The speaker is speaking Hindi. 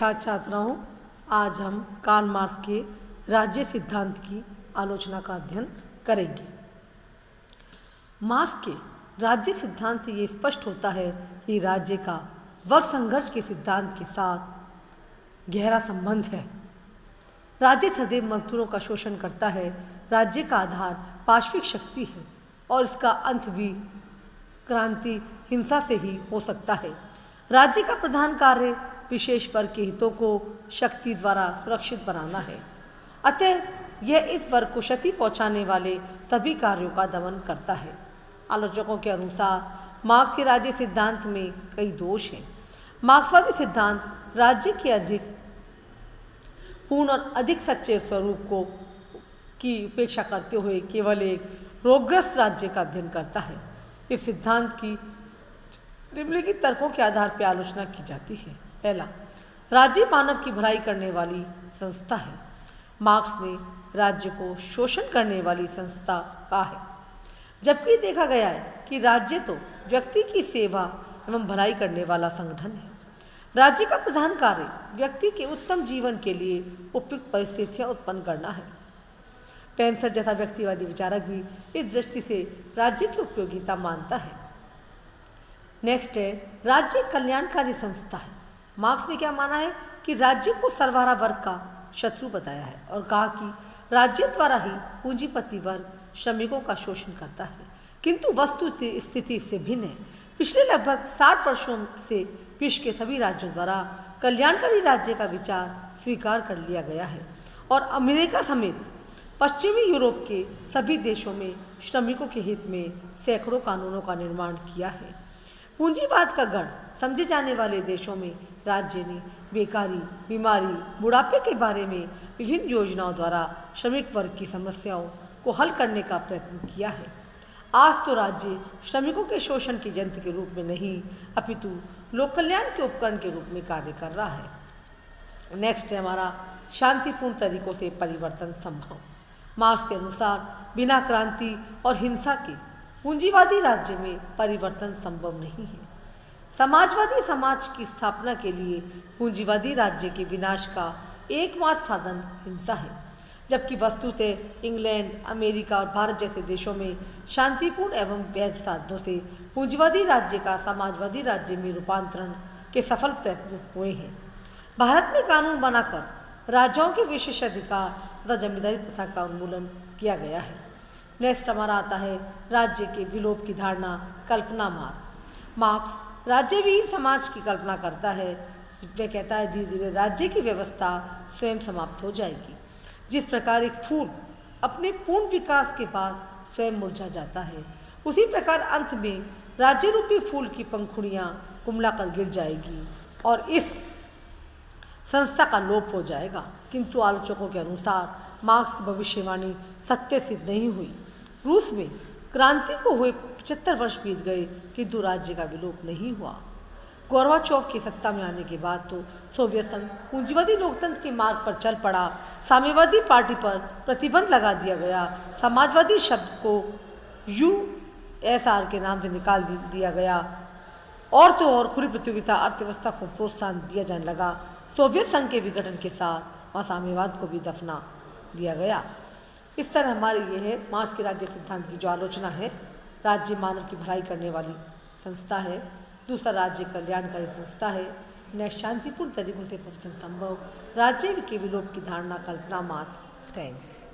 छात्राओं, आज हम कार्ल मार्क्स के राज्य सिद्धांत की आलोचना का अध्ययन करेंगे। मार्क्स के राज्य सिद्धांत से ये स्पष्ट होता है कि राज्य का वर्ग संघर्ष के सिद्धांत के साथ गहरा संबंध है। राज्य सदैव मजदूरों का शोषण करता है। राज्य का आधार पाशविक शक्ति है और इसका अंत भी क्रांति हिंसा से ही हो सकता है। राज्य का प्रधान कार्य विशेष वर्ग के हितों को शक्ति द्वारा सुरक्षित बनाना है। अतः यह इस वर्ग को क्षति पहुंचाने वाले सभी कार्यों का दमन करता है। आलोचकों के अनुसार मार्क्स के राज्य सिद्धांत में कई दोष हैं। मार्क्सवादी सिद्धांत राज्य के अधिक पूर्ण और अधिक सच्चे स्वरूप की उपेक्षा करते हुए केवल एक रोगग्रस्त राज्य का अध्ययन करता है। इस सिद्धांत की निम्नलिखित तर्कों के आधार पर आलोचना की जाती है। पहला, राज्य मानव की भलाई करने वाली संस्था है। मार्क्स ने राज्य को शोषण करने वाली संस्था कहा है, जबकि देखा गया है कि राज्य तो व्यक्ति की सेवा एवं भलाई करने वाला संगठन है। राज्य का प्रधान कार्य व्यक्ति के उत्तम जीवन के लिए उपयुक्त परिस्थितियां उत्पन्न करना है। पेंसर जैसा व्यक्तिवादी विचारक भी इस दृष्टि से राज्य की उपयोगिता मानता है। नेक्स्ट है, राज्य एक कल्याणकारी संस्था है। मार्क्स ने क्या माना है कि राज्य को सर्वहारा वर्ग का शत्रु बताया है और कहा कि राज्य द्वारा ही पूंजीपति वर्ग श्रमिकों का शोषण करता है, किंतु वस्तु स्थिति इससे भिन्न है। पिछले लगभग 60 वर्षों से विश्व के सभी राज्यों द्वारा कल्याणकारी राज्य का विचार स्वीकार कर लिया गया है और अमेरिका समेत पश्चिमी यूरोप के सभी देशों में श्रमिकों के हित में सैकड़ों कानूनों का निर्माण किया है। पूंजीवाद का गढ़ समझे जाने वाले देशों में राज्य ने बेकारी, बीमारी, बुढ़ापे के बारे में विभिन्न योजनाओं द्वारा श्रमिक वर्ग की समस्याओं को हल करने का प्रयत्न किया है। आज तो राज्य श्रमिकों के शोषण के यंत्र के रूप में नहीं, अपितु लोक कल्याण के उपकरण के रूप में कार्य कर रहा है। नेक्स्ट है हमारा, शांतिपूर्ण तरीकों से परिवर्तन संभव। मार्क्स के अनुसार बिना क्रांति और हिंसा के पूंजीवादी राज्य में परिवर्तन संभव नहीं है। समाजवादी समाज की स्थापना के लिए पूंजीवादी राज्य के विनाश का एकमात्र साधन हिंसा है, जबकि वस्तुतः इंग्लैंड, अमेरिका और भारत जैसे देशों में शांतिपूर्ण एवं वैध साधनों से पूंजीवादी राज्य का समाजवादी राज्य में रूपांतरण के सफल प्रयत्न हुए हैं। भारत में कानून बनाकर राजाओं के विशेषाधिकार तथा जमींदारी प्रथा का उन्मूलन किया गया है। नेक्स्ट हमारा आता है राज्य के विलोप की धारणा, कल्पना मात्र। मार्क्स राज्यविहीन समाज की कल्पना करता है। वह कहता है धीरे धीरे राज्य की व्यवस्था स्वयं समाप्त हो जाएगी। जिस प्रकार एक फूल अपने पूर्ण विकास के बाद स्वयं मुरझा जाता है, उसी प्रकार अंत में राज्य रूपी फूल की पंखुड़ियाँ कुम्हला कर गिर जाएगी और इस संस्था का लोप हो जाएगा। किंतु आलोचकों के अनुसार मार्क्स की भविष्यवाणी सत्य सिद्ध नहीं हुई। रूस में क्रांति को हुए 75 वर्ष बीत गए, किंतु राज्य का विलोप नहीं हुआ। गोर्बाचोव के सत्ता में आने के बाद तो सोवियत संघ पूंजीवादी लोकतंत्र के मार्ग पर चल पड़ा। साम्यवादी पार्टी पर प्रतिबंध लगा दिया गया। समाजवादी शब्द को USR के नाम से निकाल दिया गया और तो और खुली प्रतियोगिता अर्थव्यवस्था को प्रोत्साहन दिया जाने लगा। सोवियत संघ के विघटन के साथ वहाँ साम्यवाद को भी दफना दिया गया। इस तरह हमारे ये है मार्क्स के राज्य सिद्धांत की जो आलोचना है। राज्य मानव की भलाई करने वाली संस्था है। दूसरा, राज्य कल्याणकारी संस्था है। नेक्स्ट, शांतिपूर्ण तरीकों से परिवर्तन संभव। राज्य के विलोप की धारणा, कल्पना मात्र। थैंक्स।